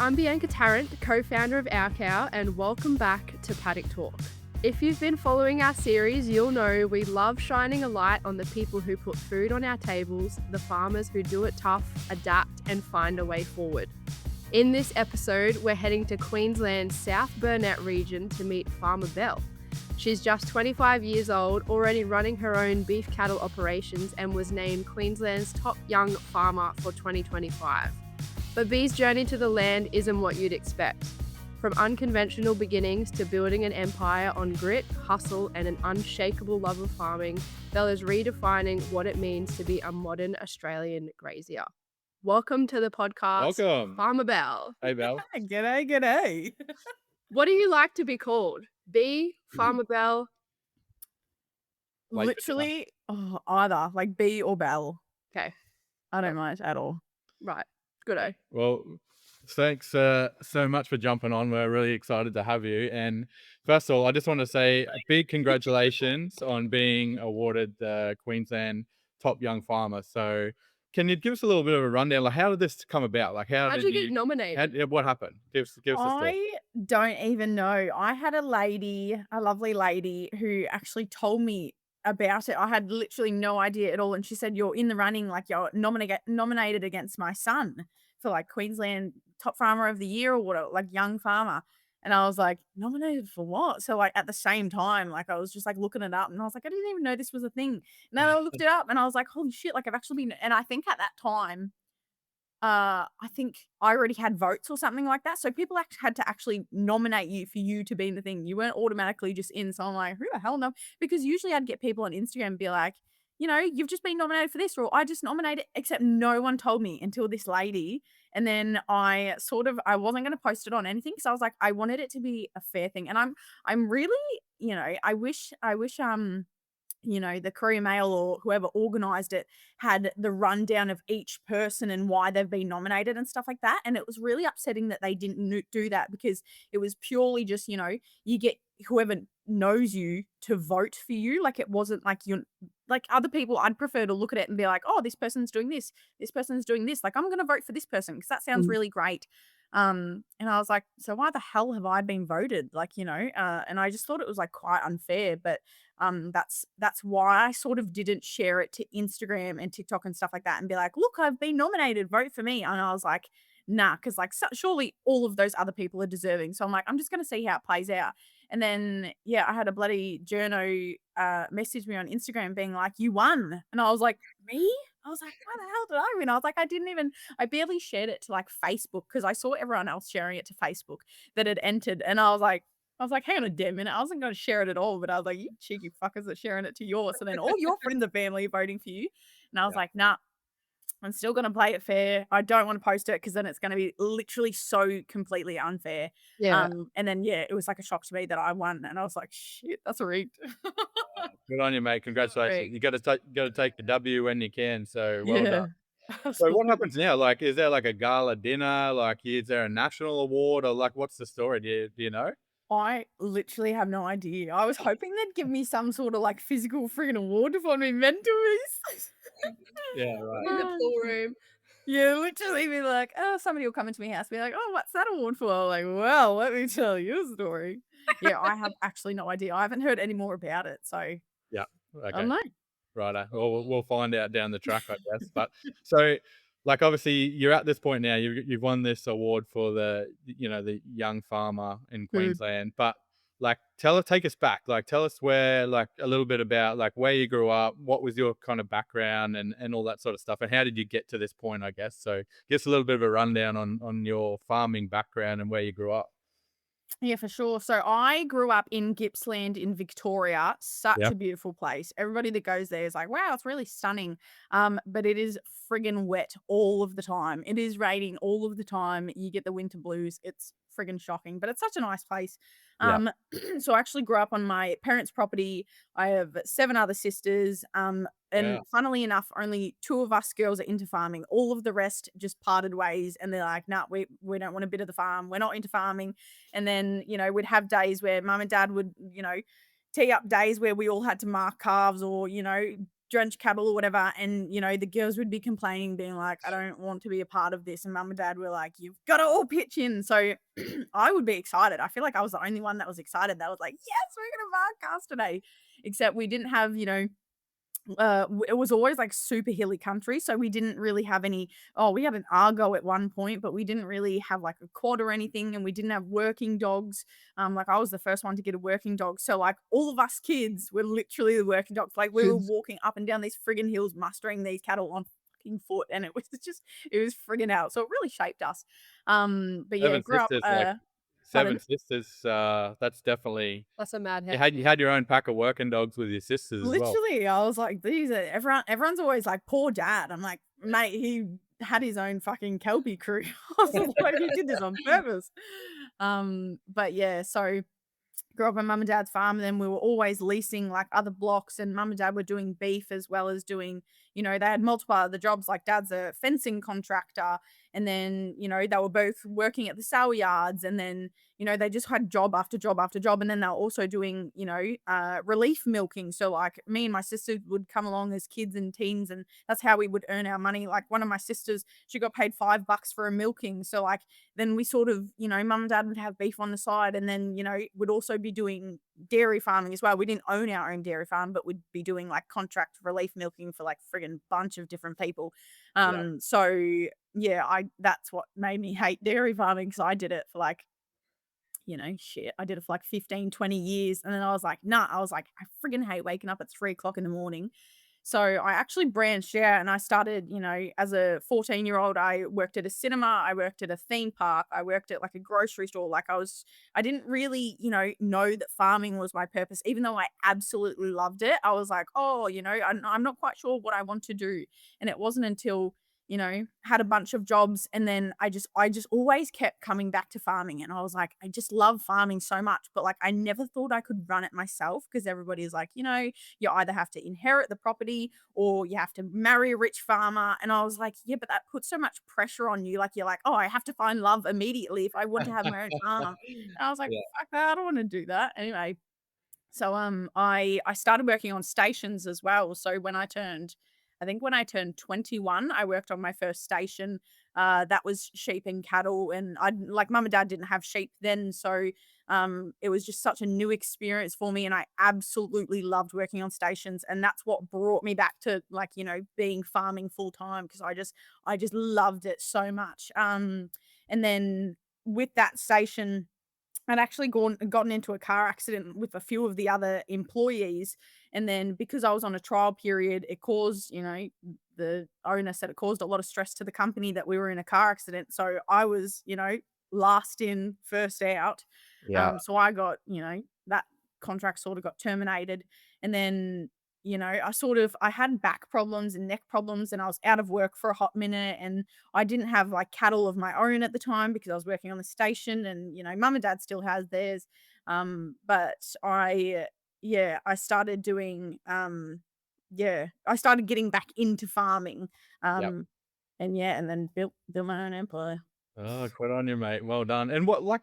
I'm Bianca Tarrant, co-founder of Our Cow, and welcome back to Paddock Talk. If you've been following our series, you'll know we love shining a light on the people who put food on our tables, the farmers who do it tough, adapt, and find a way forward. In this episode, we're heading to Queensland's South Burnett region to meet farmer Belle. She's just 25 years old, already running her own beef cattle operations, and was named Queensland's top young farmer for 2025. But Bee's journey to the land isn't what you'd expect. From unconventional beginnings to building an empire on grit, hustle, and an unshakable love of farming, Belle is redefining what it means to be a modern Australian grazier. Welcome to the podcast, Welcome. Farmer Belle. Hey, Belle. G'day. What do you like to be called? Bee, Farmer Belle? Like Literally, either like B or Belle. Okay, I don't mind at all. right. Good. Well, thanks so much for jumping on. We're really excited to have you. And first of all, I just want to say a big congratulations on being awarded the Queensland top young farmer. So can you give us a little bit of a rundown? Like, how did this come about? Like, how How'd did you get nominated? what happened? Give us the story. I don't even know. I had a lovely lady who actually told me about it. I had literally no idea at all. And she said, you're in the running, like you're nominated against my son for like Queensland top farmer of the year or whatever, like young farmer. And I was like, nominated for what? So like at the same time, like I was just like looking it up and I was like, I didn't even know this was a thing. And then I looked it up and I was like, holy shit, like I've actually been, and I think at that time, I think I already had votes or something like that. So people had to actually nominate you for you to be in the thing. You weren't automatically just in. So I'm like, who the hell know? Because usually I'd get people on Instagram and be like, you know, you've just been nominated for this, or I just nominated, except no one told me until this lady. And then I wasn't going to post it on anything. So I was like, I wanted it to be a fair thing. And I'm really, you know, I wish, you know, the Courier Mail or whoever organized it had the rundown of each person and why they've been nominated and stuff like that. And it was really upsetting that they didn't do that, because it was purely just, you know, you get whoever knows you to vote for you. Like it wasn't like you're like other people. I'd prefer to look at it and be like, oh, this person's doing this person's doing this. Like I'm going to vote for this person because that sounds really great. And I was like, so why the hell have I been voted? Like, you know, and I just thought it was like quite unfair, but that's why I sort of didn't share it to Instagram and TikTok and stuff like that and be like, look, I've been nominated, vote for me. And I was like, nah, because like surely all of those other people are deserving. So I'm like, I'm just going to see how it plays out. And then, yeah, I had a bloody journo message me on Instagram being like, you won. And I was like, me? I was like, why the hell did I win? I was like, I barely shared it to like Facebook because I saw everyone else sharing it to Facebook that had entered. And I was like, hang on a damn minute. I wasn't going to share it at all, but I was like, you cheeky fuckers are sharing it to yours. So then all your friends and family are voting for you. And I was like, nah, I'm still going to play it fair. I don't want to post it because then it's going to be literally so completely unfair. Yeah. And then, yeah, it was like a shock to me that I won. And I was like, shit, that's rigged. Good on you, mate. Congratulations. Great. You got to take the W when you can. So well Yeah. done. So what happens now? Like, is there like a gala dinner? Like, is there a national award, or like, what's the story? Do you know? I literally have no idea. I was hoping they'd give me some sort of like physical friggin' award to find me mentors. Yeah, right. In the pool room. Yeah, literally be like, oh, somebody will come into my house and be like, oh, what's that award for? I'm like, well, let me tell you a story. Yeah, I have actually no idea. I haven't heard any more about it. So Yeah. I Okay. don't know. Righto. Well, we'll find out down the track, I guess. But so, like, obviously, you're at this point now. You've won this award for the young farmer in Queensland. But like, take us back. Like, tell us where, like, a little bit about like where you grew up, what was your kind of background, and all that sort of stuff, and how did you get to this point? I guess so. Give us a little bit of a rundown on your farming background and where you grew up. Yeah, for sure. So I grew up in Gippsland in Victoria. Such Yeah. a beautiful place. Everybody that goes there is like, wow, it's really stunning. But it is friggin' wet all of the time. It is raining all of the time. You get the winter blues. It's friggin' shocking, but it's such a nice place. Yeah. So I actually grew up on my parents' property. I have 7 other sisters. And Wow. funnily enough, only 2 of us girls are into farming. All of the rest just parted ways, and they're like, nah, we don't want a bit of the farm. We're not into farming. And then, you know, we'd have days where mum and dad would, you know, tee up days where we all had to mark calves or, you know, drench cattle or whatever, and the girls would be complaining, being like, I don't want to be a part of this, and mum and dad were like, you've got to all pitch in. So I would be excited. I feel like I was the only one that was excited, that was like, yes, we're gonna barcast today. Except we didn't have, it was always like super hilly country, so we didn't really have any. Oh, we had an Argo at one point, but we didn't really have like a quad or anything, and we didn't have working dogs. Like I was the first one to get a working dog, so like all of us kids were literally the working dogs. Like we were Kids. walking up and down these friggin' hills, mustering these cattle on fucking foot, and it was friggin' out. So it really shaped us. But yeah, Seven grew up. sisters, like Pardon? seven sisters. That's definitely That's a mad you had your own pack of working dogs with your sisters as well. Literally, I was like, these are everyone's always like, poor dad. I'm like, mate, he had his own fucking Kelpie crew. I was like, he did this on purpose. But yeah, so grew up on mum and dad's farm, and then we were always leasing like other blocks, and mum and dad were doing beef as well as doing, they had multiple other jobs. Like dad's a fencing contractor, and then, they were both working at the sale yards, and then, they just had job after job after job. And then they were also doing, relief milking. So like me and my sister would come along as kids and teens, and that's how we would earn our money. Like one of my sisters, she got paid $5 for a milking. So like then we sort of, mum and dad would have beef on the side, and then, would also be doing dairy farming as well. We didn't own our own dairy farm, but we'd be doing like contract relief milking for like friggin' bunch of different people. Yeah. So yeah, that's what made me hate dairy farming, because I did it for like, shit, I did it for like 15, 20 years. And then I was like, nah, I was like, I friggin' hate waking up at 3 o'clock in the morning. So I actually branched out, and I started, as a 14-year-old, I worked at a cinema, I worked at a theme park, I worked at like a grocery store. Like I didn't really, know that farming was my purpose, even though I absolutely loved it. I was like, oh, I'm not quite sure what I want to do. And it wasn't until, had a bunch of jobs, and then I just always kept coming back to farming, and I was like, I just love farming so much, but like I never thought I could run it myself, because everybody's like, you either have to inherit the property or you have to marry a rich farmer. And I was like, yeah, but that puts so much pressure on you. Like you're like, oh, I have to find love immediately if I want to have my own farm. And I was like, Yeah. fuck that, I don't want to do that. Anyway, so I started working on stations as well. So when I turned 21, I worked on my first station. That was sheep and cattle, and I like mum and dad didn't have sheep then, so it was just such a new experience for me, and I absolutely loved working on stations, and that's what brought me back to like, being farming full time, because I just loved it so much. And then with that station, I'd actually gotten into a car accident with a few of the other employees, and then because I was on a trial period, it caused, the owner said it caused a lot of stress to the company that we were in a car accident. So I was, last in, first out. Yeah. So I got, that contract sort of got terminated, and then, I had back problems and neck problems, and I was out of work for a hot minute, and I didn't have like cattle of my own at the time because I was working on the station, and mum and dad still has theirs. But yeah, I started doing I started getting back into farming. Yeah. And yeah, and then built my own empire. Oh, good on you, mate. Well done. And what like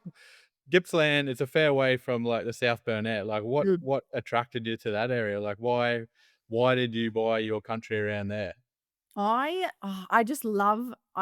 Gippsland is a fair way from like the South Burnett. Like what attracted you to that area? Like why did you buy your country around there? I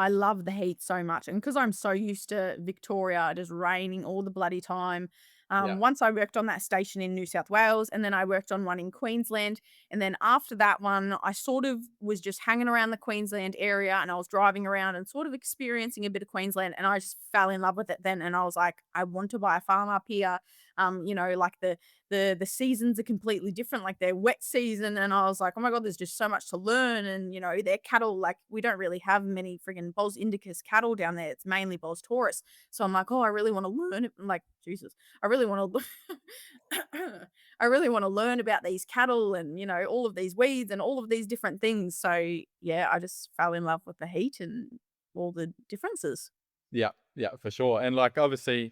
love the heat so much, and because 'cause I'm so used to Victoria just raining all the bloody time. Yeah. Once I worked on that station in New South Wales, and then I worked on one in Queensland, and then after that one, I sort of was just hanging around the Queensland area, and I was driving around and sort of experiencing a bit of Queensland, and I just fell in love with it then, and I was like, "I want to buy a farm up here." Like the seasons are completely different, like their wet season, and I was like, oh my god, there's just so much to learn. And their cattle, like we don't really have many friggin' Bos Indicus cattle down there, it's mainly Bos Taurus. So I'm like, oh, I really want to learn it. Like, Jesus, I really want to I really want to learn about these cattle, and all of these weeds and all of these different things. So yeah, I just fell in love with the heat and all the differences. Yeah, yeah, for sure. And like obviously,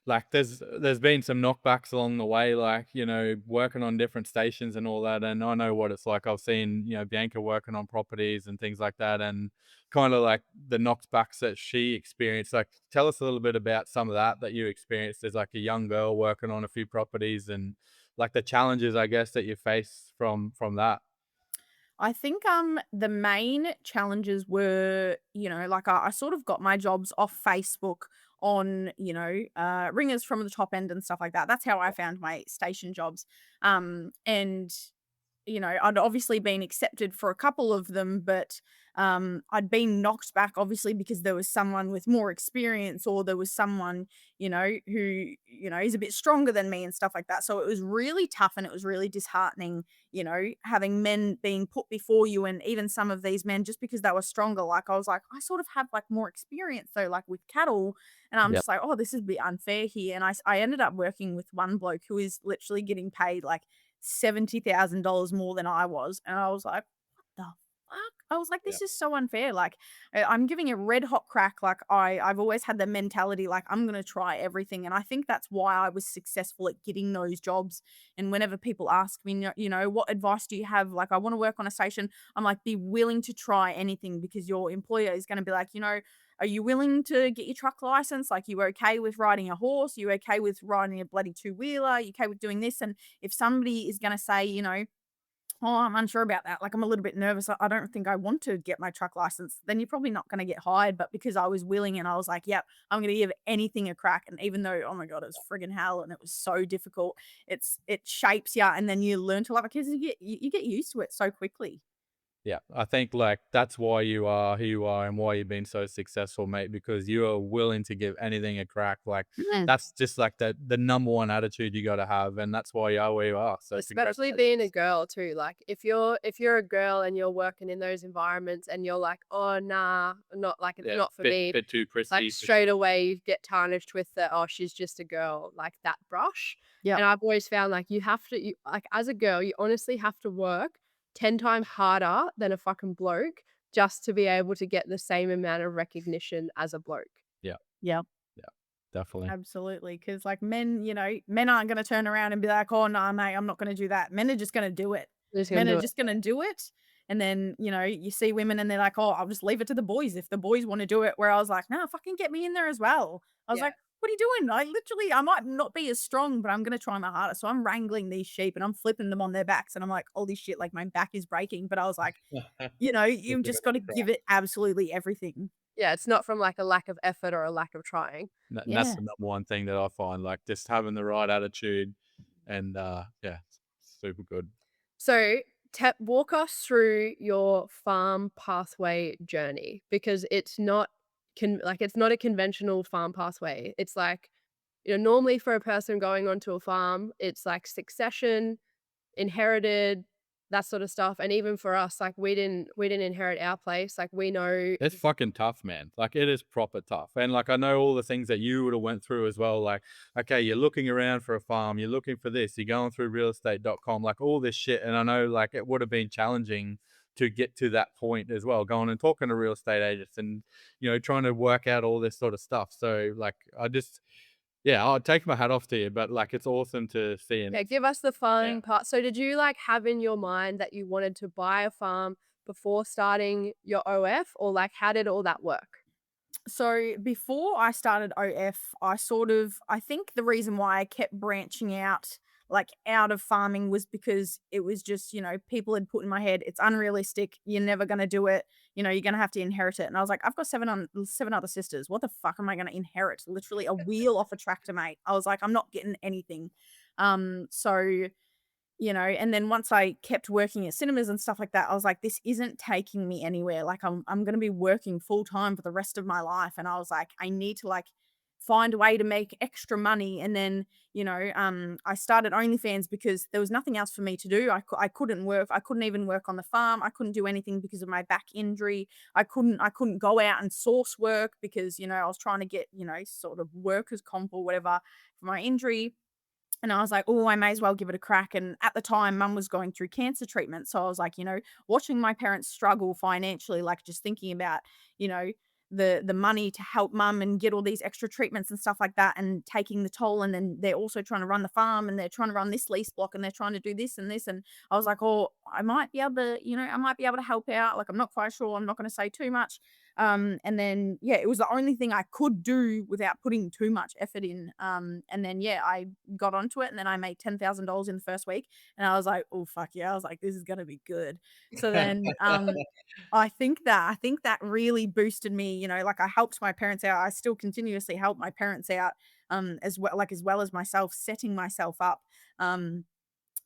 like there's been some knockbacks along the way, like, working on different stations and all that. And I know what it's like. I've seen, Bianca working on properties and things like that, and kind of like the knockbacks that she experienced. Like tell us a little bit about some of that you experienced as like a young girl working on a few properties, and like the challenges I guess that you face from that. I think the main challenges were, like I sort of got my jobs off Facebook on, ringers from the top end and stuff like that. That's how I found my station jobs. And I'd obviously been accepted for a couple of them, but I'd been knocked back obviously because there was someone with more experience, or there was someone, who, is a bit stronger than me and stuff like that. So it was really tough and it was really disheartening, having men being put before you, and even some of these men just because they were stronger. Like I was like, I sort of have like more experience though, like with cattle. And I'm Yep. just like, oh, this is a bit unfair here. And I ended up working with one bloke who is literally getting paid like $70,000 more than I was, and I was like, "What the fuck?" I was like, Yeah. "This is so unfair." Like, I'm giving a red hot crack. Like, I've always had the mentality like I'm gonna try everything, and I think that's why I was successful at getting those jobs. And whenever people ask me, what advice do you have? Like, I want to work on a station. I'm like, be willing to try anything, because your employer is gonna be like, are you willing to get your truck license? Like, you okay with riding a horse? You okay with riding a bloody two-wheeler? You okay with doing this? And if somebody is going to say, oh, I'm unsure about that, like I'm a little bit nervous, I don't think I want to get my truck license, then you're probably not going to get hired. But because I was willing and I was like, yep, I'm going to give anything a crack. And even though, oh my God, it was friggin' hell and it was so difficult, it shapes you, and then you learn to love it because you get used to it so quickly. Yeah, I think like that's why you are who you are and why you've been so successful, mate, because you are willing to give anything a crack. Like Mm. that's just like the number one attitude you got to have, and that's why you are where you are. So Especially being a congratulations. girl too. Like if you're a girl and you're working in those environments and you're like, oh nah, not like it's Yeah, not for me. bit too Like prissy for straight sure. away you get tarnished with the, oh, she's just a girl, like that brush. Yep. And I've always found like like as a girl, you honestly have to work 10 times harder than a fucking bloke just to be able to get the same amount of recognition as a bloke. Yeah, Yep. yeah, definitely. Absolutely, because like men, men aren't gonna turn around and be like, "Oh, no, mate, I'm not gonna do that." Men are just gonna do it. I'm just gonna Men are do it. just gonna do it, and then, you see women and they're like, "Oh, I'll just leave it to the boys if the boys wanna do it," where I was like, "No, fucking get me in there as well." I was Yeah. like, "What are you doing?" I might not be as strong, but I'm gonna try my hardest. So I'm wrangling these sheep and I'm flipping them on their backs, and I'm like, "Holy shit, like my back is breaking." But I was like, Just you've giving just it gotta a crack. give it absolutely everything. Yeah, it's not from like a lack of effort or a lack of trying. And that's Yeah. the number one thing that I find, like just having the right attitude, and yeah, super good. So, walk us through your farm pathway journey, because it's not it's not a conventional farm pathway. It's like, normally for a person going onto a farm, it's like succession, inherited, that sort of stuff. And even for us, like we didn't inherit our place. Like we know. It's fucking tough, man. Like it is proper tough. And like I know all the things that you would have went through as well. Like, okay, you're looking around for a farm, you're looking for this, you're going through realestate.com, like all this shit. And I know like it would have been challenging to get to that point as well, going and talking to real estate agents and trying to work out all this sort of stuff. So like I just yeah, I'll take my hat off to you, but like it's awesome to see and Yeah, it's give us the yeah. fun part. So did you like have in your mind that you wanted to buy a farm before starting your OF, or like how did all that work? So before I started OF, I think the reason why I kept branching out, like out of farming, was because it was just, people had put in my head, it's unrealistic. You're never going to do it. You're going to have to inherit it. And I was like, I've got seven other sisters. What the fuck am I going to inherit? Literally a wheel off a tractor, mate. I was like, I'm not getting anything. So and then once I kept working at cinemas and stuff like that, I was like, this isn't taking me anywhere. Like I'm gonna be working full time for the rest of my life. And I was like, I need to like find a way to make extra money. And then, I started OnlyFans because there was nothing else for me to do. I couldn't work. I couldn't even work on the farm. I couldn't do anything because of my back injury. I couldn't go out and source work because, I was trying to get, sort of workers comp or whatever for my injury. And I was like, "Oh, I may as well give it a crack." And at the time, mum was going through cancer treatment. So I was like, watching my parents struggle financially, like just thinking about, you know, the money to help mum and get all these extra treatments and stuff like that, and taking the toll. And then they're also trying to run the farm, and they're trying to run this lease block, and they're trying to do this and this. And I was like, "Oh, I might be able to, I might be able to help out. Like, I'm not quite sure. I'm not going to say too much." And then, yeah, it was the only thing I could do without putting too much effort in. And then, yeah, I got onto it and then I made $10,000 in the first week. And I was like, oh, fuck yeah. I was like, this is going to be good. So then, I think that really boosted me, like I helped my parents out. I still continuously help my parents out, as well as myself, setting myself up. Um,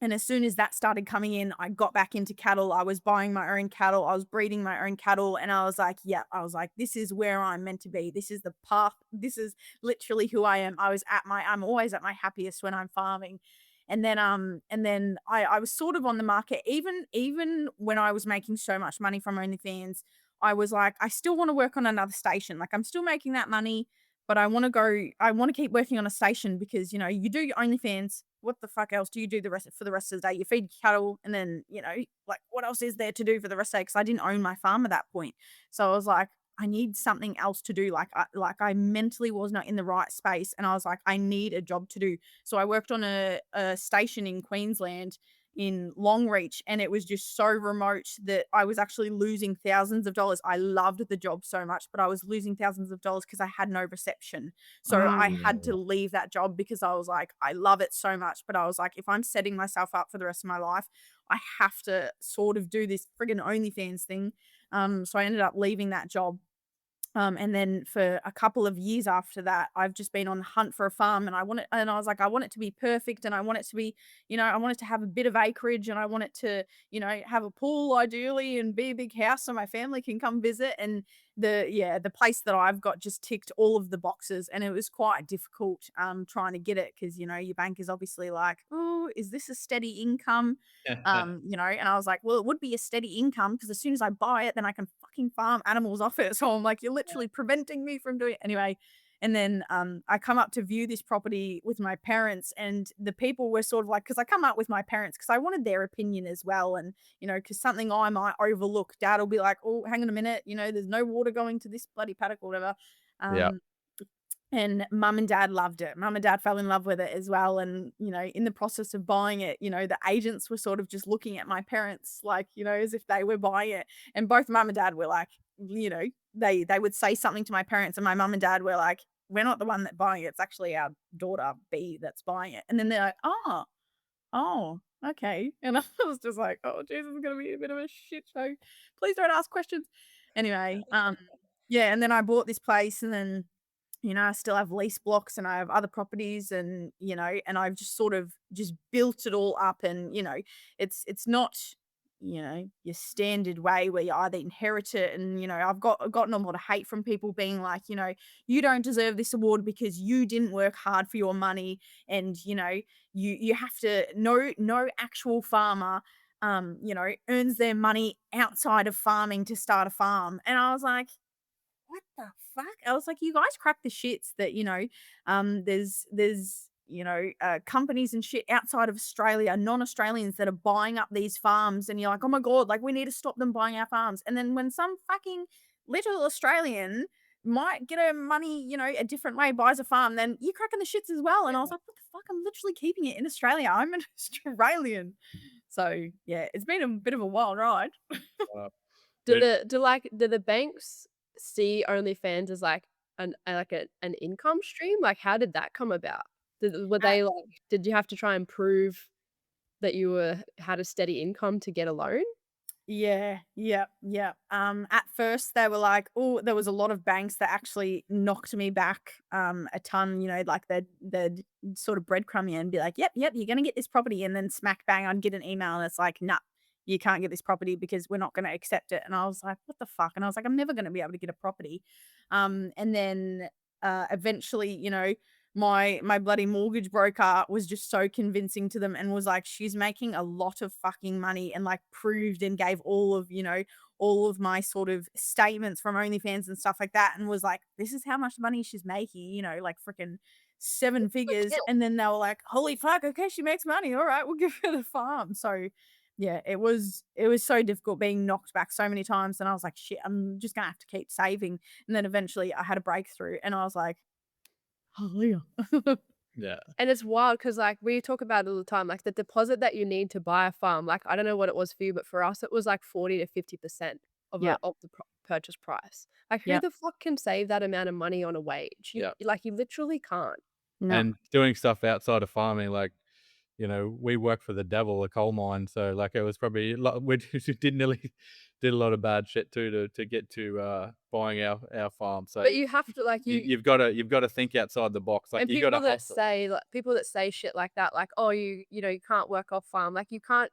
and as soon as that started coming in, I got back into cattle. I was buying my own cattle. I was breeding my own cattle. And I was like, yeah, I was like, this is where I'm meant to be. This is the path. This is literally who I am. I'm always at my happiest when I'm farming. And then I was sort of on the market, even when I was making so much money from OnlyFans. I was like, I still want to work on another station. Like I'm still making that money, but I want to keep working on a station because, you do your OnlyFans. What the fuck else do you do for the rest of the day? You feed cattle and then, like what else is there to do for the rest of the day? Because I didn't own my farm at that point. So I was like, I need something else to do. Like I mentally was not in the right space. And I was like, I need a job to do. So I worked on a station in Queensland in Longreach, and it was just so remote that I was actually losing thousands of dollars. I loved the job so much, but I was losing thousands of dollars because I had no reception. So I had to Oh, leave that job because I was like, I love it so much, but I was like, if I'm setting myself up for the rest of my life, I have to sort of do this friggin' OnlyFans thing. So I ended up leaving that job, and then for a couple of years after that, I've just been on the hunt for a farm and I was like, I want it to be perfect and I want it to be, I want it to have a bit of acreage and I want it to, have a pool ideally and be a big house so my family can come visit. And the place that I've got just ticked all of the boxes and it was quite difficult trying to get it because, your bank is obviously like, oh, is this a steady income? And I was like, well, it would be a steady income because as soon as I buy it, then I can fucking farm animals off it. So I'm like, you're literally preventing me from doing it anyway. And then I come up to view this property with my parents, and the people were sort of like, because I come up with my parents because I wanted their opinion as well. And, because something I might overlook, dad will be like, oh, hang on a minute, there's no water going to this bloody paddock or whatever. yeah. Um, and mum and dad loved it. Mum and dad fell in love with it as well. And, in the process of buying it, the agents were sort of just looking at my parents like, as if they were buying it. And both mum and dad were like, they would say something to my parents, and my mum and dad were like, we're not the one that buying it. It's actually our daughter B that's buying it. And then they're like, oh, okay. And I was just like, oh, Jesus, it's gonna be a bit of a shit show. Please don't ask questions. Anyway, yeah, and then I bought this place and then I still have lease blocks and I have other properties and, and I've just sort of just built it all up and, it's not, your standard way where you either inherit it and, I've gotten a lot of hate from people being like, you don't deserve this award because you didn't work hard for your money and, you have to no actual farmer earns their money outside of farming to start a farm. And I was like, what the fuck? I was like, you guys crack the shits that, there's companies and shit outside of Australia, non-Australians that are buying up these farms, and you're like, oh my God, like we need to stop them buying our farms. And then when some fucking little Australian might get her money, a different way, buys a farm, then you're cracking the shits as well. And I was like, what the fuck? I'm literally keeping it in Australia. I'm an Australian. So yeah, it's been a bit of a wild ride. Uh, Do but the banks see OnlyFans as like an income stream? Like, how did that come about? Did you have to try and prove that you had a steady income to get a loan? Yeah, yeah, yeah. At first they were like, oh, there was a lot of banks that actually knocked me back a ton, like they'd sort of breadcrumb me and be like, yep, yep, you're gonna get this property, and then smack bang, I'd get an email and it's like, nah, you can't get this property because we're not gonna accept it. And I was like, what the fuck? And I was like, I'm never gonna be able to get a property. And then eventually, my bloody mortgage broker was just so convincing to them and was like, she's making a lot of fucking money, and like proved and gave all of my sort of statements from OnlyFans and stuff like that, and was like, this is how much money she's making, like freaking seven figures. And then they were like, holy fuck, okay, she makes money, all right, we'll give her the farm. So yeah, it was so difficult being knocked back so many times, and I was like, shit, I'm just gonna have to keep saving. And then eventually I had a breakthrough and I was like, hallelujah. yeah. And it's wild because, like, we talk about it all the time, like, the deposit that you need to buy a farm, like, I don't know what it was for you, but for us, it was, like, 40 to 50%. Yeah. of the purchase price. Like, who Yeah. the fuck can save that amount of money on a wage? Yeah. You literally can't. No. And doing stuff outside of farming, like, we work for the devil, a coal mine, so, like, it was probably a lot we did nearly did a lot of bad shit too to get to, buying our farm, so But you have to, like, you've gotta think outside the box, like, and you gotta hustle. people that say shit like that, like, "Oh, you can't work off farm." Like, you can't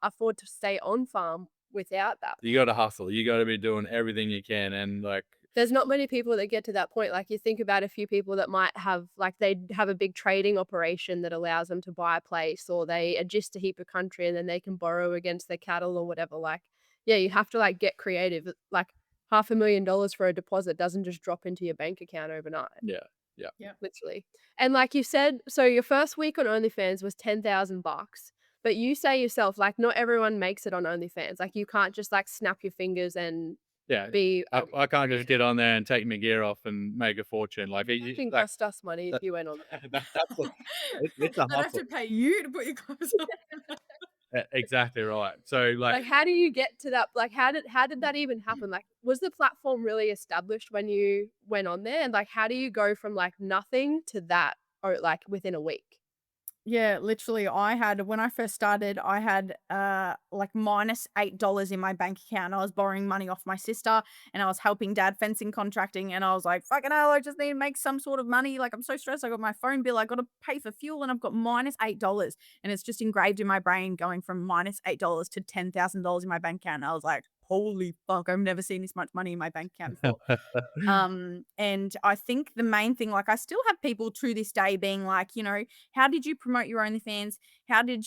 afford to stay on farm without that. You gotta hustle, you gotta be doing everything you can, and, like, There's not many people that get to that point. Like, you think about a few people that might have, like, they have a big trading operation that allows them to buy a place, or they are just a heap of country and then they can borrow against their cattle or whatever. Like, yeah, you have to, like, get creative. Like, $500,000 for a deposit doesn't just drop into your bank account overnight, yeah, yeah. Yeah. literally. And like you said, so your first week on OnlyFans was $10,000, but you say yourself, like, not everyone makes it on OnlyFans. Like, you can't just, like, snap your fingers and Yeah, be I can't just get on there and take my gear off and make a fortune, like, acting like, cost us money if that you went on. that's a it's a I'd have hustle. to pay you to put your clothes on. Exactly right. So, like, Like, how do you get to that? Like, how did that even happen? Like, was the platform really established when you went on there? And, like, how do you go from, like, nothing to that, or, like, within a week? Yeah, literally, when I first started, I had, like, -$8 in my bank account. I was borrowing money off my sister, and I was helping dad fencing contracting, and I was like, "Fucking hell, I just need to make some sort of money, like, I'm so stressed, I got my phone bill, I gotta pay for fuel, and I've got -$8." And it's just engraved in my brain going from -$8 to $10,000 in my bank account, and I was like, "Holy fuck, I've never seen this much money in my bank account before." And I think the main thing, like, I still have people to this day being like, how did you promote your OnlyFans? How did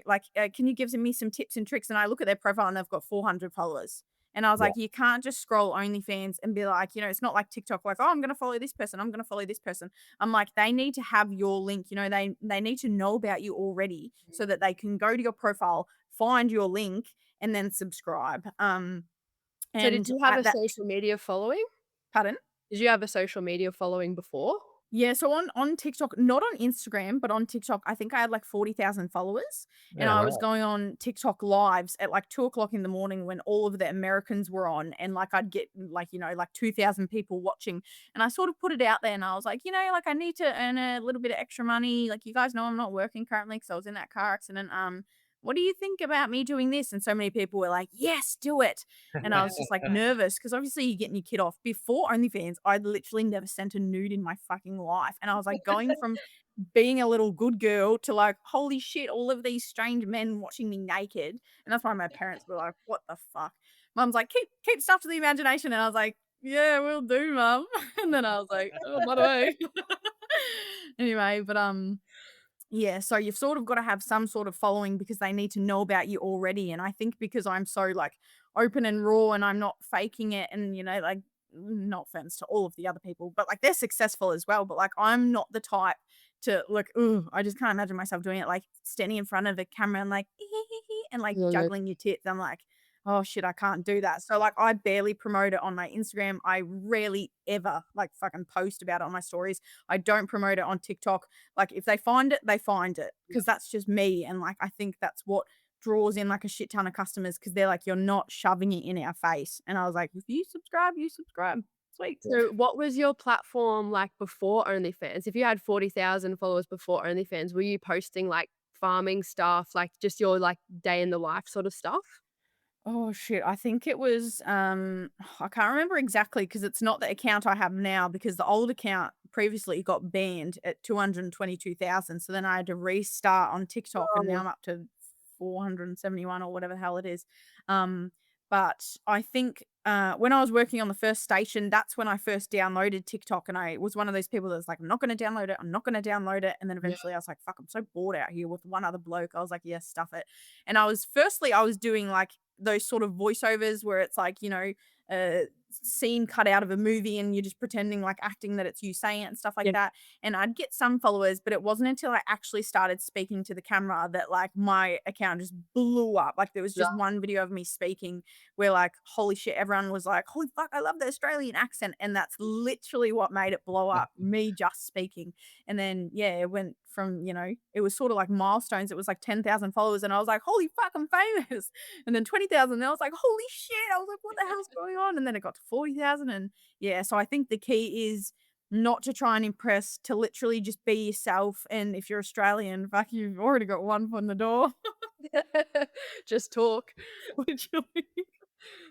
like, can you give me some tips and tricks? And I look at their profile and they've got 400 followers. And I was yeah, like, you can't just scroll OnlyFans and be like, it's not like TikTok, like, oh, I'm going to follow this person. I'm going to follow this person. I'm like, they need to have your link. They need to know about you already so that they can go to your profile, find your link, and then subscribe. So did And you have at a that, social media following? pardon? Did you have a social media following before? Yeah, so on TikTok, not on Instagram, but on TikTok, I think I had like 40,000 followers, and yeah, I was right. going on TikTok lives at like 2 o'clock in the morning when all of the Americans were on, and like I'd get like, like 2,000 people watching. And I sort of put it out there and I was like, like, I need to earn a little bit of extra money. Like, you guys know I'm not working currently because I was in that car accident. What do you think about me doing this? And so many people were like, yes, do it. And I was just like nervous because obviously you're getting your kid off. Before OnlyFans, I'd literally never sent a nude in my fucking life. And I was like going from being a little good girl to like, holy shit, all of these strange men watching me naked. And that's why my parents were like, what the fuck? Mum's like, keep stuff to the imagination. And I was like, yeah, we'll do, mum. And then I was like, oh, by the way. Anyway, but yeah, so you've sort of got to have some sort of following because they need to know about you already. And I think because I'm so like open and raw and I'm not faking it, and like, no offense to all of the other people, but like they're successful as well. But like, I'm not the type to like, ooh, I just can't imagine myself doing it, like standing in front of a camera and like and like Yeah, yeah. juggling your tits. I'm like, oh shit, I can't do that. So like, I barely promote it on my Instagram. I rarely ever like fucking post about it on my stories. I don't promote it on TikTok. Like, if they find it, they find it because that's just me. And like, I think that's what draws in like a shit ton of customers because they're like, you're not shoving it in our face. And I was like, if you subscribe, you subscribe. Sweet. So what was your platform like before OnlyFans? If you had 40,000 followers before OnlyFans, were you posting like farming stuff, like just your like day in the life sort of stuff? Oh shit, I think it was I can't remember exactly because it's not the account I have now because the old account previously got banned at 222,000. So then I had to restart on TikTok and now Oh, I'm up to 471 or whatever the hell it is. Um but I think when I was working on the first station, that's when I first downloaded TikTok, and I was one of those people that was like, I'm not going to download it. I'm not going to download it. And then yeah. eventually I was like, fuck, I'm so bored out here with one other bloke. I was like, yes, stuff it. And I was doing like those sort of voiceovers where it's like, a scene cut out of a movie and you're just pretending like acting that it's you saying it and stuff like Yeah. that. And I'd get some followers, but it wasn't until I actually started speaking to the camera that like my account just blew up. Like, there was Yeah. just one video of me speaking where like, holy shit, everyone was like, holy fuck, I love the Australian accent. And that's literally what made it blow up, me just speaking. And then, yeah, it went from, it was sort of like milestones. It was like 10,000 followers, and I was like, "Holy fuck, I'm famous." And then 20,000, and I was like, "Holy shit." I was like, "What the hell's going on?" And then it got to 40,000, and yeah, so I think the key is not to try and impress, to literally just be yourself, and if you're Australian, fuck, you've already got one foot in the door. Just talk. Literally.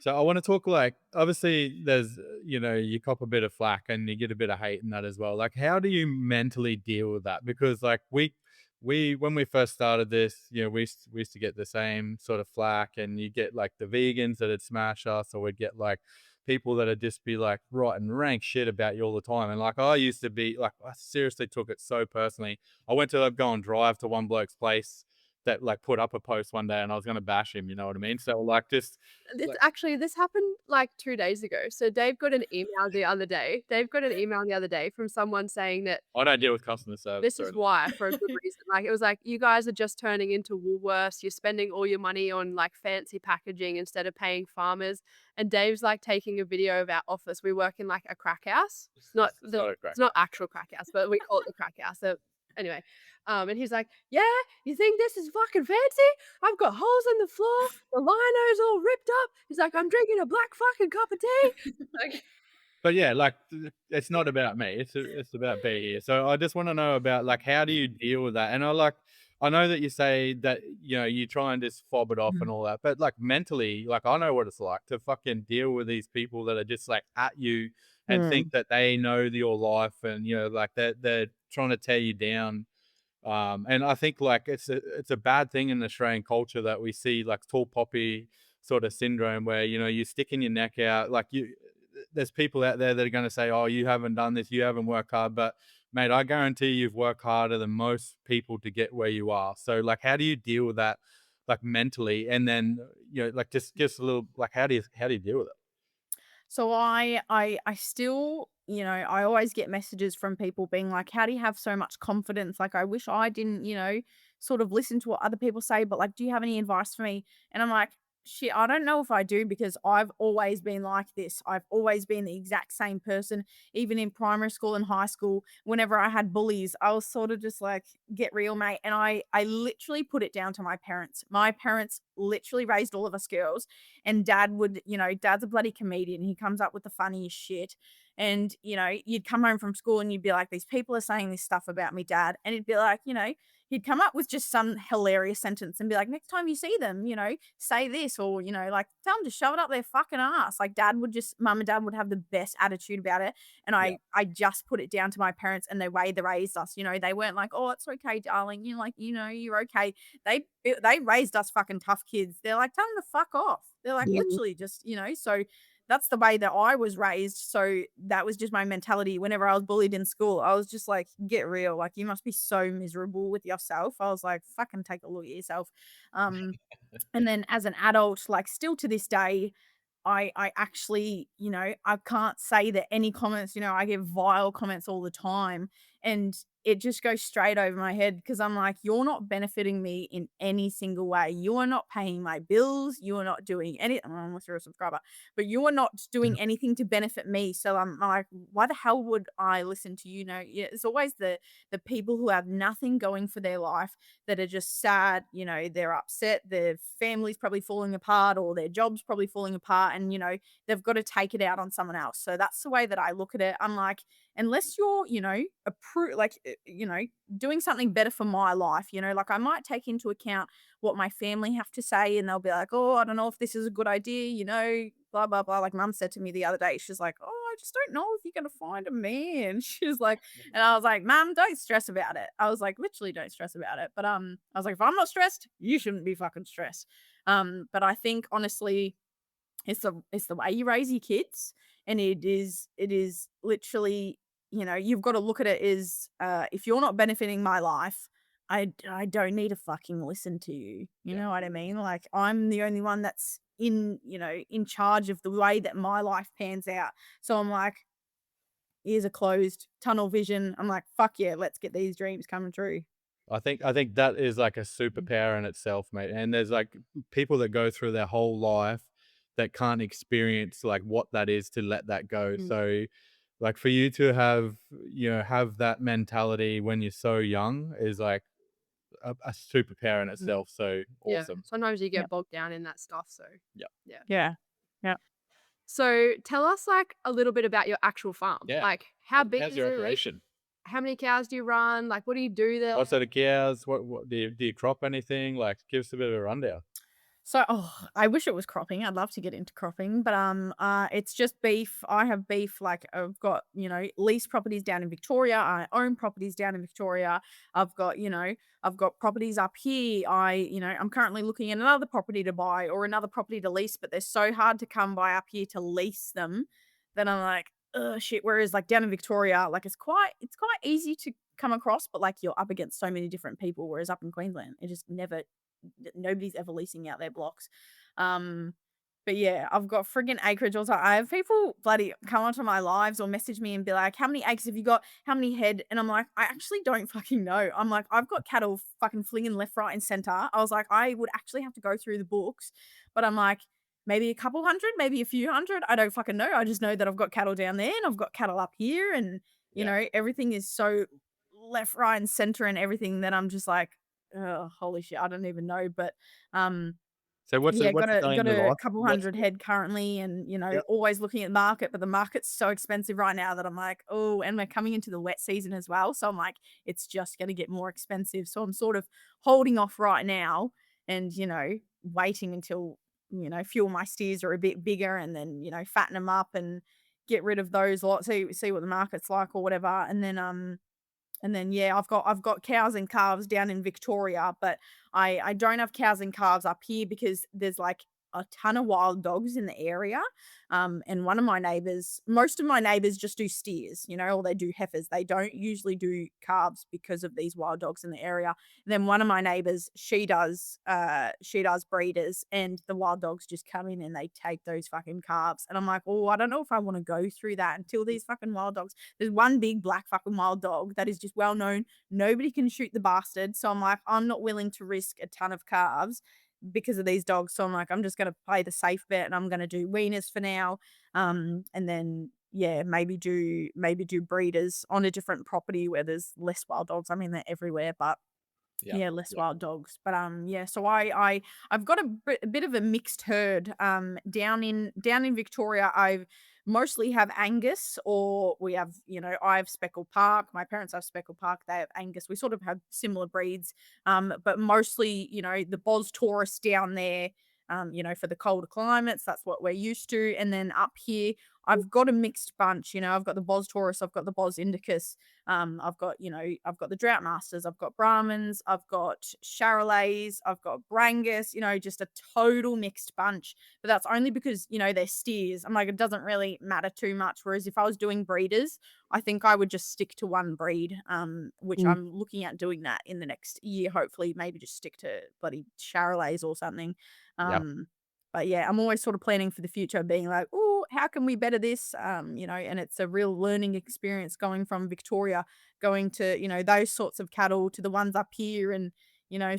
So I want to talk, like, obviously there's, you cop a bit of flack and you get a bit of hate in that as well. Like, how do you mentally deal with that? Because like we when we first started this, we used to get the same sort of flack, and you get like the vegans that'd smash us, or we'd get like people that'd just be like writing rank shit about you all the time. And like I used to be like, I seriously took it so personally. I went to go and drive to one bloke's place that like put up a post one day, and I was gonna bash him, you know what I mean? So like just like This happened like 2 days ago. So Dave got an email the other day. Dave got an email the other day from someone saying that I don't deal with customer service this is why, for a good reason. Like, it was like, "You guys are just turning into Woolworths. You're spending all your money on, like, fancy packaging instead of paying farmers." And Dave's, like, taking a video of our office. We work in, like, a crack house. It's not a crack. It's not actual crack house, but we call it the crack house. So, anyway, and he's like, "Yeah, you think this is fucking fancy? I've got holes in the floor. The lino's all ripped up." He's like, "I'm drinking a black fucking cup of tea." Like, But yeah, like it's not about me. It's about B here. So I just want to know about, like, how do you deal with that? And I know that you say that you try and just fob it off and all that, but like mentally, like I know what it's like to fucking deal with these people that are just like at you and think Mm. that they know your life, and like they're trying to tear you down. And I think like it's a bad thing in Australian culture that we see like tall poppy sort of syndrome, where you're sticking your neck out. Like there's people out there that are going to say, "Oh, you haven't done this, you haven't worked hard," but mate, I guarantee you've worked harder than most people to get where you are. So like, how do you deal with that, like mentally, and then like just a little like how do you deal with it? So I still, I always get messages from people being like, "How do you have so much confidence? Like, I wish I didn't, sort of listen to what other people say, but like, do you have any advice for me?" And I'm like, "Shit, I don't know if I do, because I've always been like this. I've always been the exact same person. Even in primary school and high school, whenever I had bullies, I was sort of just like, get real, mate." And I literally put it down to my parents. My parents literally raised all of us girls, and dad's a bloody comedian. He comes up with the funniest shit. And, you'd come home from school and you'd be like, "These people are saying this stuff about me, dad." And he'd be like, he'd come up with just some hilarious sentence and be like, "Next time you see them, say this," or, like, tell them to shove it up their fucking ass. Like, mum and dad would have the best attitude about it. And Yeah. I just put it down to my parents and the way they raised us. They weren't like, "Oh, it's okay, darling. You're okay." They raised us fucking tough kids. They're like, "Tell them to fuck off." They're like, literally just, so that's the way that I was raised. So that was just my mentality. Whenever I was bullied in school, I was just like, get real. Like, you must be so miserable with yourself. I was like, fucking take a look at yourself. Um, and then as an adult, like, still to this day, I actually, I can't say that any comments, I get vile comments all the time, and it just goes straight over my head, because I'm like, "You're not benefiting me in any single way. You are not paying my bills. You are not doing unless you're a subscriber, but you are not doing anything to benefit me." So I'm like, why the hell would I listen to you? Yeah, it's always the people who have nothing going for their life, that are just sad. They're upset. Their family's probably falling apart, or their job's probably falling apart, and they've got to take it out on someone else. So that's the way that I look at it. I'm like, unless you're, doing something better for my life, like, I might take into account what my family have to say, and they'll be like, "Oh, I don't know if this is a good idea, blah, blah, blah." Like, mum said to me the other day, she's like, "Oh, I just don't know if you're going to find a man." She's like, and I was like, "Mum, don't stress about it." I was like, literally, don't stress about it. But I was like, if I'm not stressed, you shouldn't be fucking stressed. But I think, honestly, it's the way you raise your kids, and it is literally, you've got to look at it as, if you're not benefiting my life, I don't need to fucking listen to you. You Yeah. know what I mean? Like, I'm the only one that's in charge of the way that my life pans out. So I'm like, ears are closed, tunnel vision. I'm like, fuck yeah, let's get these dreams coming true. I think that is like a superpower in itself, mate. And there's like people that go through their whole life that can't experience like what that is to let that go. Mm. So like for you to have, have that mentality when you're so young is like a superpower in Mhm. itself. So Yeah. awesome. Sometimes you Yep. get bogged down in that stuff. So, Yeah. yeah. Yeah. Yeah. So, tell us like a little bit about your actual farm. Yeah. Like, how big How's is your it? Like, operation? how many cows do you run? Like, what do you do there? What sort of cows? What do you crop anything? Like, give us a bit of a rundown. So, I wish it was cropping. I'd love to get into cropping, but it's just beef. I have beef. Like I've got lease properties down in Victoria. I own properties down in Victoria. I've got properties up here. I'm currently looking at another property to buy or another property to lease, but they're so hard to come by up here to lease them that I'm like, oh shit. Whereas like down in Victoria, like it's quite easy to come across, but like you're up against so many different people. Whereas up in Queensland, it just never nobody's ever leasing out their blocks. Um, but yeah, I've got friggin' acreage also. I have people bloody come onto my lives or message me and be like, "How many acres have you got? How many head?" And I'm like, I actually don't fucking know. I'm like, I've got cattle fucking flinging left, right, and center. I was like, I would actually have to go through the books, but I'm like, maybe a couple hundred, maybe a few hundred. I don't fucking know. I just know that I've got cattle down there and I've got cattle up here, and Yeah. everything is so left, right, and center and everything that I'm just like, oh, holy shit, I don't even know. But um So what's yeah, it got what's it a selling got your a life? couple What's hundred head currently, and yeah. always looking at the market, but the market's so expensive right now that I'm like, oh, and we're coming into the wet season as well. So I'm like, it's just gonna get more expensive. So I'm sort of holding off right now and, waiting until, a few of my steers are a bit bigger and then, fatten them up and get rid of those lots, see what the market's like or whatever. And then yeah, I've got cows and calves down in Victoria, but I don't have cows and calves up here because there's like a ton of wild dogs in the area. And most of my neighbors just do steers, or they do heifers. They don't usually do calves because of these wild dogs in the area. And then one of my neighbors, she does breeders, and the wild dogs just come in and they take those fucking calves. And I'm like, oh, I don't know if I want to go through that until these fucking wild dogs. There's one big black fucking wild dog that is just well known. Nobody can shoot the bastard. So I'm like, I'm not willing to risk a ton of calves because of these dogs. So I'm like, I'm just going to play the safe bet and I'm going to do weaners for now. And then, yeah, maybe do breeders on a different property where there's less wild dogs. I mean, they're everywhere, but Yeah. yeah, less Yeah. wild dogs. But yeah, so I've got a bit of a mixed herd. Down in Victoria, I mostly have Angus, or we have, I have Speckled Park. My parents have Speckled Park. They have Angus. We sort of have similar breeds. But mostly, the Boz Taurus down there. For the colder climates, that's what we're used to. And then up here, I've got a mixed bunch. I've got the Boz Taurus, I've got the Boz Indicus, I've got the Drought Masters, I've got Brahmins, I've got Charolais, I've got Brangus, just a total mixed bunch. But that's only because, they're steers. I'm like, it doesn't really matter too much. Whereas if I was doing breeders, I think I would just stick to one breed, which I'm looking at doing that in the next year, hopefully, maybe just stick to bloody Charolais or something. Yeah. But yeah, I'm always sort of planning for the future, being like, oh, how can we better this? And it's a real learning experience going from Victoria, going to, those sorts of cattle to the ones up here and,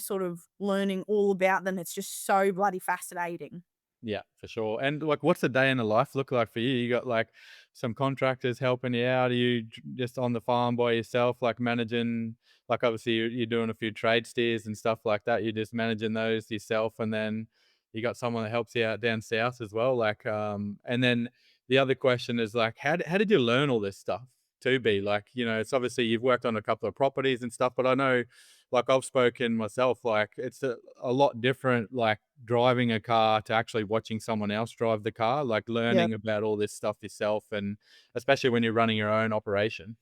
sort of learning all about them. It's just so bloody fascinating. Yeah, for sure. And like, what's a day in the life look like for you? You got like some contractors helping you out? Are you just on the farm by yourself, like managing? Like, obviously, you're doing a few trade steers and stuff like that. You're just managing those yourself, and then you got someone that helps you out down south as well. Like, and then the other question is like, how did you learn all this stuff to be like? It's obviously you've worked on a couple of properties and stuff, but I know, like I've spoken myself, like it's a lot different, like driving a car to actually watching someone else drive the car, like Yeah. learning about all this stuff yourself, and especially when you're running your own operation.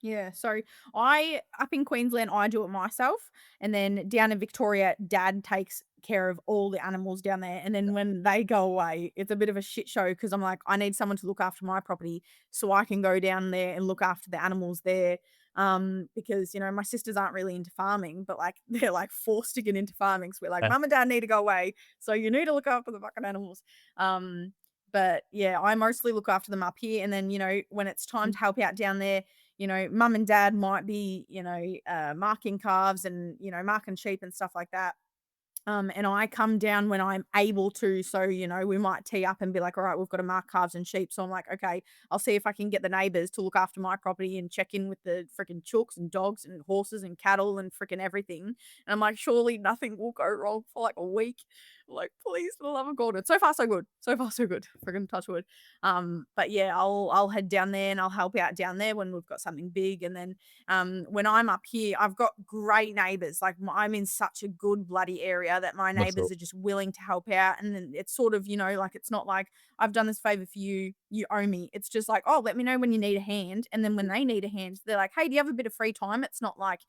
Yeah, so I up in Queensland, I do it myself, and then down in Victoria, Dad takes care of all the animals down there. And then when they go away, it's a bit of a shit show because I'm like, I need someone to look after my property so I can go down there and look after the animals there. Because my sisters aren't really into farming, but like they're like forced to get into farming. So we're like, Mum and Dad need to go away, so you need to look after the fucking animals. Um, but yeah, I mostly look after them up here, and then when it's time to help out down there, mum and dad might be, marking calves and, marking sheep and stuff like that. And I come down when I'm able to. So, we might tee up and be like, all right, we've got to mark calves and sheep. So I'm like, okay, I'll see if I can get the neighbors to look after my property and check in with the freaking chooks and dogs and horses and cattle and freaking everything. And I'm like, surely nothing will go wrong for like a week. Like, please, for the love of God. And so far, so good. So far, so good. Freaking touch wood. But yeah, I'll head down there and I'll help out down there when we've got something big. And then when I'm up here, I've got great neighbors. Like I'm in such a good bloody area that my That's neighbors all. are just willing to help out. And then it's sort of, like it's not like I've done this favor for you, you owe me. It's just like, oh, let me know when you need a hand. And then when they need a hand, they're like, hey, do you have a bit of free time? It's not like,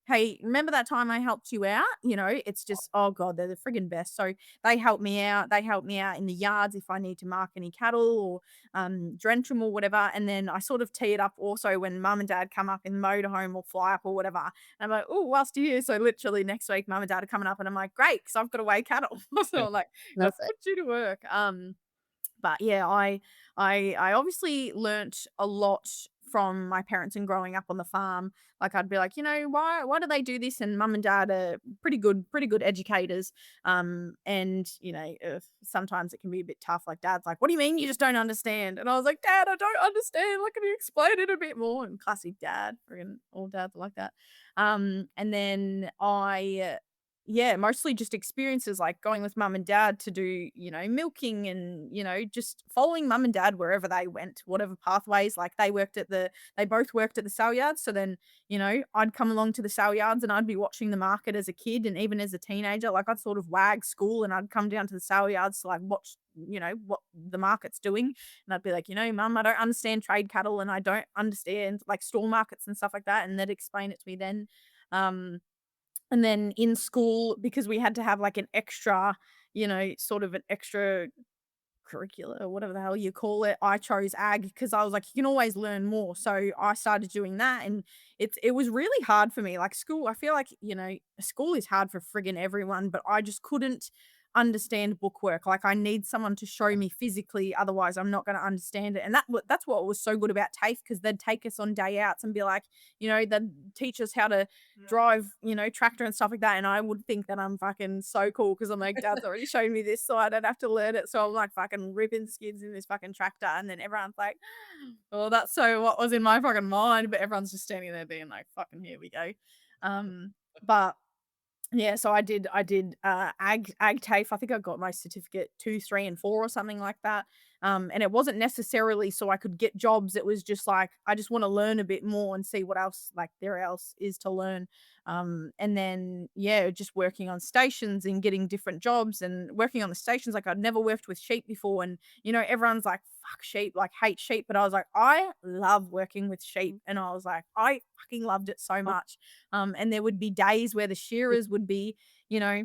hey, remember that time I helped you out? It's just, oh God, they're the friggin' best. So they help me out. They help me out in the yards if I need to mark any cattle or drench them or whatever. And then I sort of tee it up also when mum and dad come up in the motorhome or fly up or whatever. And I'm like, oh, whilst you're here. So literally next week, mum and dad are coming up and I'm like, great, because I've got to weigh cattle. So I'm like, gotta Perfect. put you to work. But yeah, I obviously learnt a lot from my parents and growing up on the farm. Like I'd be like, why do they do this? And mum and dad are pretty good educators. And sometimes it can be a bit tough. Like dad's like, what do you mean you just don't understand? And I was like, Dad, I don't understand. Like, can you explain it a bit more? And classic dad, friggin' all dads are like that. And then yeah, mostly just experiences like going with mum and dad to do, milking and, just following mum and dad wherever they went, whatever pathways. Like they both worked at the sale yards. So then, I'd come along to the sale yards and I'd be watching the market as a kid and even as a teenager. Like I'd sort of wag school and I'd come down to the sale yards to like watch, what the market's doing. And I'd be like, mum, I don't understand trade cattle and I don't understand like store markets and stuff like that. And they'd explain it to me then. And then in school, because we had to have like an extra, sort of an extra curricular or whatever the hell you call it, I chose ag because I was like, you can always learn more. So I started doing that and it was really hard for me. Like school, I feel like, school is hard for friggin' everyone, but I just couldn't understand bookwork. Like I need someone to show me physically, otherwise I'm not going to understand it. And that's what was so good about TAFE, because they'd take us on day outs and be like, they'd teach us how to drive, tractor and stuff like that. And I would think that I'm fucking so cool because I'm like, Dad's already shown me this, so I don't have to learn it. So I'm like fucking ripping skids in this fucking tractor. And then everyone's like, well, that's so what was in my fucking mind. But everyone's just standing there being like, fucking here we go. But yeah, so I did ag TAFE. I think I got my certificate 2, 3, and 4 or something like that. And it wasn't necessarily so I could get jobs. It was just like I just want to learn a bit more and see what else like there else is to learn. And then yeah, just working on stations and getting different jobs and working on the stations. Like I'd never worked with sheep before, and everyone's like, fuck sheep, like hate sheep. But I was like, I love working with sheep. And I was like, I fucking loved it so much. And there would be days where the shearers would be, you know,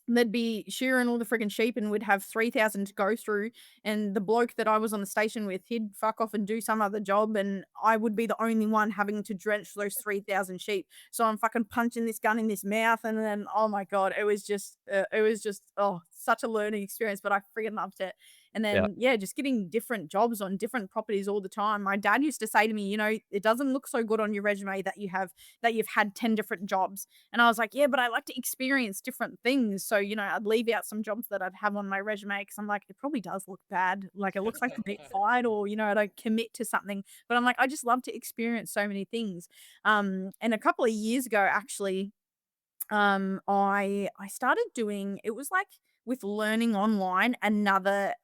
they'd be shearing all the freaking sheep and we'd have 3,000 to go through. And the bloke that I was on the station with, he'd fuck off and do some other job. And I would be the only one having to drench those 3,000 sheep. So I'm fucking punching this gun in this mouth. And then, oh my God, it was just, oh, such a learning experience, but I freaking loved it. And Yeah. then, yeah, just getting different jobs on different properties all the time. My dad used to say to me, it doesn't look so good on your resume that you've had 10 different jobs. And I was like, yeah, but I like to experience different things. So, I'd leave out some jobs that I'd have on my resume because I'm like, it probably does look bad. Like it looks like I'm being fired or, I don't commit to something. But I'm like, I just love to experience so many things. And a couple of years ago, actually, I started doing, it was like with learning online, another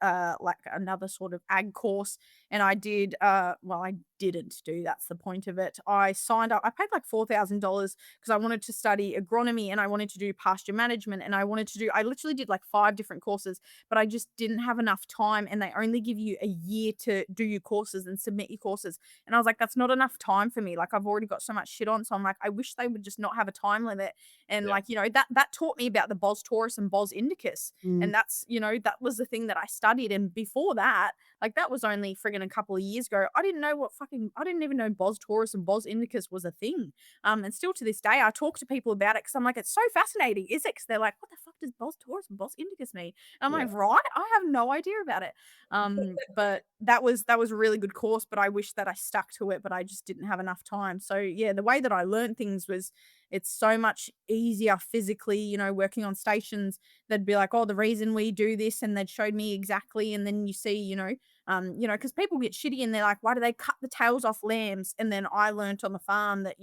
sort of ag course. And I did well, I didn't do, that's the point of it. I signed up, I paid like $4,000 because I wanted to study agronomy and I wanted to do pasture management and I literally did like 5 different courses, but I just didn't have enough time and they only give you a year to do your courses and submit your courses. And I was like, that's not enough time for me. Like I've already got so much shit on. So I'm like, I wish they would just not have a time limit. And Yeah. like, that taught me about the Bos Taurus and Bos Indicus. Mm. And that's, that was the thing that I studied. And before that, Like that was only friggin' a couple of years ago. I didn't even know Bos Taurus and Bos Indicus was a thing. And still to this day, I talk to people about it because I'm like, it's so fascinating, is it? Because they're like, what the fuck does Bos Taurus and Bos Indicus mean? And I'm Yeah. like, right? I have no idea about it. But that was a really good course, but I wish that I stuck to it, but I just didn't have enough time. So yeah, the way that I learned things was it's so much easier physically, working on stations. They'd be like, oh, the reason we do this, and they'd showed me exactly. And then you see, because people get shitty and they're like, why do they cut the tails off lambs? And then I learnt on the farm that,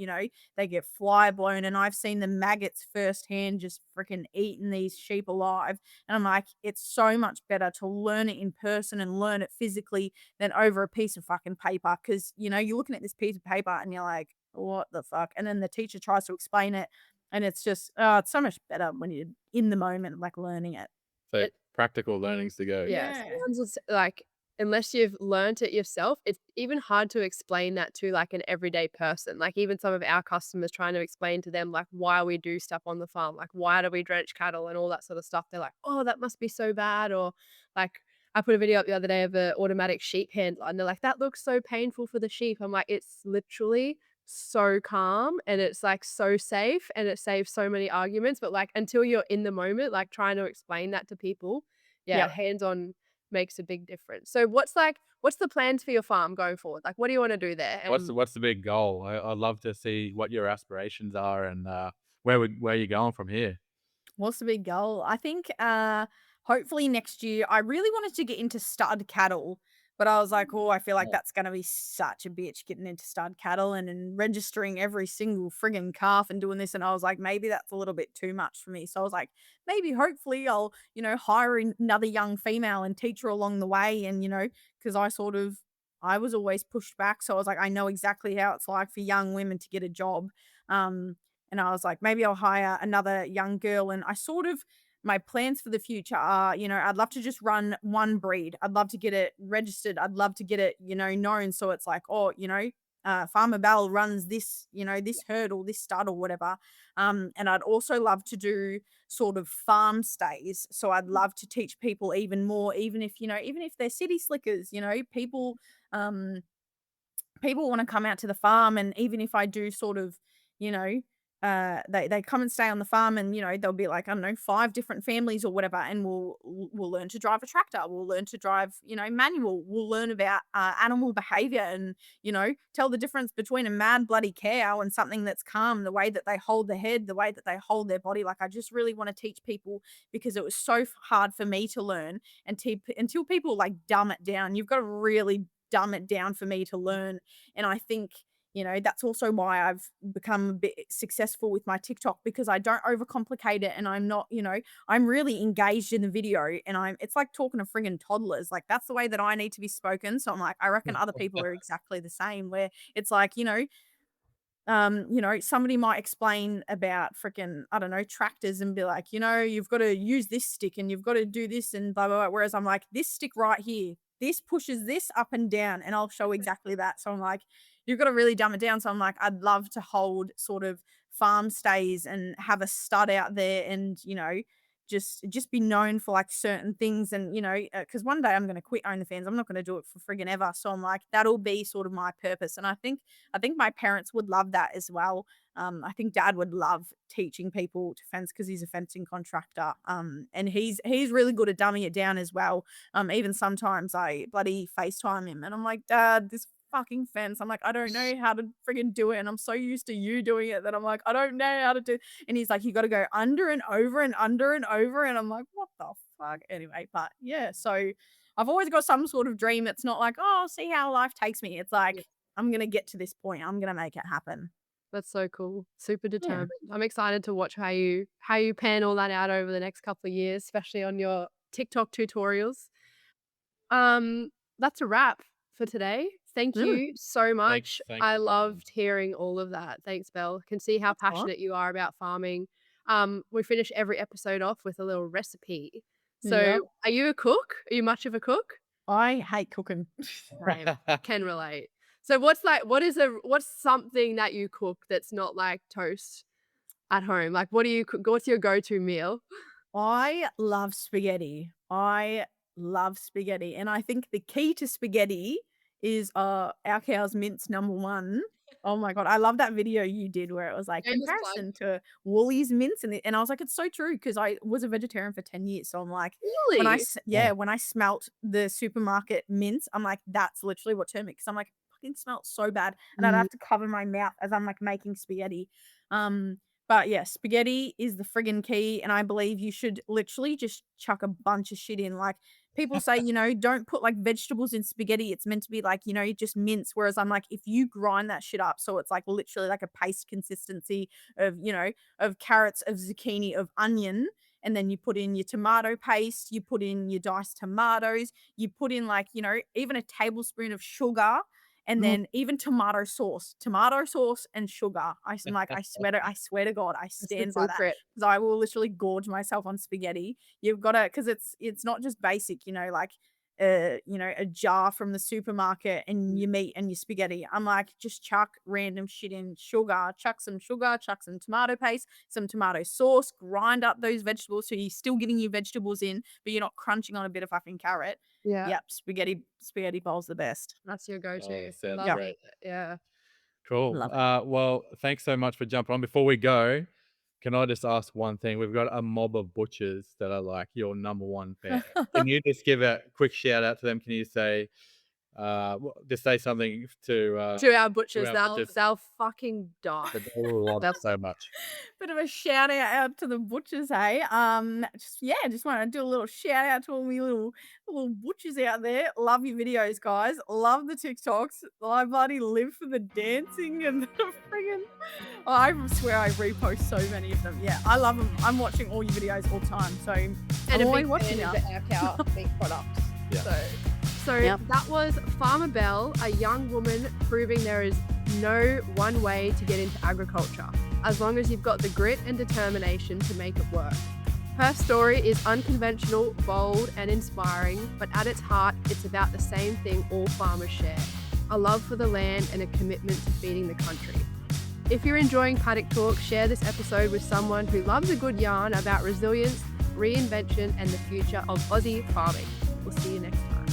they get fly blown, and I've seen the maggots firsthand just freaking eating these sheep alive. And I'm like, it's so much better to learn it in person and learn it physically than over a piece of fucking paper. Cause, you're looking at this piece of paper and you're like, what the fuck? And then the teacher tries to explain it. And it's just, it's so much better when you're in the moment, like learning it. So It practical learnings to go. Yeah, Yeah. sometimes it's like, unless you've learnt it yourself, it's even hard to explain that to like an everyday person. Like even some of our customers trying to explain to them like why we do stuff on the farm, like why do we drench cattle and all that sort of stuff. They're like, oh, that must be so bad. Or like I put a video up the other day of an automatic sheep handler and they're like, that looks so painful for the sheep. I'm like, it's literally so calm and it's like so safe and it saves so many arguments. But like until you're in the moment, like trying to explain that to people, yeah, Yep. hands-on makes a big difference. So what's the plans for your farm going forward? Like, what do you wanna do there? What's the big goal? I'd love to see what your aspirations are and where you're going from here. What's the big goal? I think hopefully next year I really wanted to get into stud cattle, but I was like, oh, I feel like Yeah. that's gonna be such a bitch getting into stud cattle and registering every single friggin' calf and doing this. And I was like, maybe that's a little bit too much for me. So I was like, maybe hopefully I'll, hire another young female and teach her along the way. And, because I was always pushed back. So I was like, I know exactly how it's like for young women to get a job. Um, and I was like, maybe I'll hire another young girl. And my plans for the future are, I'd love to just run one breed. I'd love to get it registered. I'd love to get it, known. So it's like, oh, Farmer Belle runs this, this herd or this stud or whatever. And I'd also love to do sort of farm stays. So I'd love to teach people even more, even if they're city slickers, um, people want to come out to the farm. And even if I do sort of, you know, they come and stay on the farm, and there'll be like, I don't know, 5 different families or whatever, and we'll learn to drive a tractor, we'll learn to drive, manual, we'll learn about animal behavior, and tell the difference between a mad bloody cow and something that's calm, the way that they hold their head, the way that they hold their body. Like I just really want to teach people, because it was so hard for me to learn, and until people like dumb it down, you've got to really dumb it down for me to learn. And I think, that's also why I've become a bit successful with my TikTok, because I don't overcomplicate it, and I'm not, I'm really engaged in the video, and it's like talking to friggin' toddlers. Like that's the way that I need to be spoken. So I'm like, I reckon other people are exactly the same, where it's like, somebody might explain about freaking, I don't know, tractors, and be like, you've got to use this stick and you've got to do this and blah, blah, blah. Whereas I'm like, this stick right here, this pushes this up and down, and I'll show exactly that. So I'm like, you've got to really dumb it down. So I'm like, I'd love to hold sort of farm stays and have a stud out there, and, just be known for like certain things. And because one day I'm going to quit OnlyFans, I'm not going to do it for friggin' ever. So I'm like, that'll be sort of my purpose. And I think my parents would love that as well. I think dad would love teaching people to fence, because he's a fencing contractor. And he's really good at dumbing it down as well. Even sometimes I bloody FaceTime him and I'm like, Dad, this fucking fence. I'm like, I don't know how to friggin' do it. And I'm so used to you doing it that I'm like, I don't know how to do. And he's like, you got to go under and over and under and over. And I'm like, what the fuck? Anyway, but yeah, so I've always got some sort of dream. It's not like, oh, I'll see how life takes me. It's Yeah, like, I'm going to get to this point. I'm going to make it happen. that's so cool. Super Yeah. determined. I'm excited to watch how you pan all that out over the next couple of years, especially on your TikTok tutorials. Um, that's a wrap for today. Thank Mm, you so much. Thanks I for coming. loved hearing all of that. Thanks, Belle. Can see how that's all right. passionate you are about farming. We finish every episode off with a little recipe. Yep. So, are you a cook? Are you much of a cook? I hate cooking. Same. Can relate. So, what's something that you cook that's not like toast at home? Like, what do you cook? What's your go-to meal? I love spaghetti. I love spaghetti. And I think the key to spaghetti is our cow's mince #1. Oh my God. I love that video you did where it was like Shameless plug. comparison to Woolies mince. And I was like, it's so true because I was a vegetarian for 10 years. So I'm like, when Really? when I smelt the supermarket mince, I'm like, that's literally what turned me because I'm like, it fucking smelled so bad. And I'd have to cover my mouth as I'm like making spaghetti. But yeah, spaghetti is the friggin' key. And I believe you should literally just chuck a bunch of shit in. Like people say, don't put like vegetables in spaghetti. It's meant to be like, just mince. Whereas I'm like, if you grind that shit up, so it's like literally like a paste consistency of, of carrots, of zucchini, of onion. And then you put in your tomato paste, you put in your diced tomatoes, you put in like, even a tablespoon of sugar. And then even tomato sauce and sugar. I'm like, I swear to God, I That's the stand by that secret. because I will literally gorge myself on spaghetti. You've got to, because it's not just basic, like, a jar from the supermarket and your meat and your spaghetti. I'm like, just chuck random shit in chuck some tomato paste, some tomato sauce, grind up those vegetables so you're still getting your vegetables in, but you're not crunching on a bit of fucking carrot. Yeah. Yep, spaghetti bowl's the best. That's your go-to. sounds Love great. it. Yeah. Cool. Love it. Well, thanks so much for jumping on. Before we go, can I just ask one thing? We've got a mob of butchers that are like your #1 fan. Can you just give a quick shout out to them? Can you say, just say something to our butchers, they'll fucking die. that they will love That's- so much? Bit of a shout out to the butchers, hey. Just want to do a little shout out to all my little butchers out there. Love your videos, guys. Love the TikToks. I bloody live for the dancing and the friggin'. I swear I repost so many of them. Yeah, I love them. I'm watching all your videos all the time. So And I'm a always big watching fan you. of the our cow meat products. Yeah. So Yep. that was Farmer Belle, a young woman proving there is no one way to get into agriculture, as long as you've got the grit and determination to make it work. Her story is unconventional, bold, and inspiring, but at its heart, it's about the same thing all farmers share: a love for the land and a commitment to feeding the country. If you're enjoying Paddock Talk, share this episode with someone who loves a good yarn about resilience, reinvention, and the future of Aussie farming. We'll see you next time.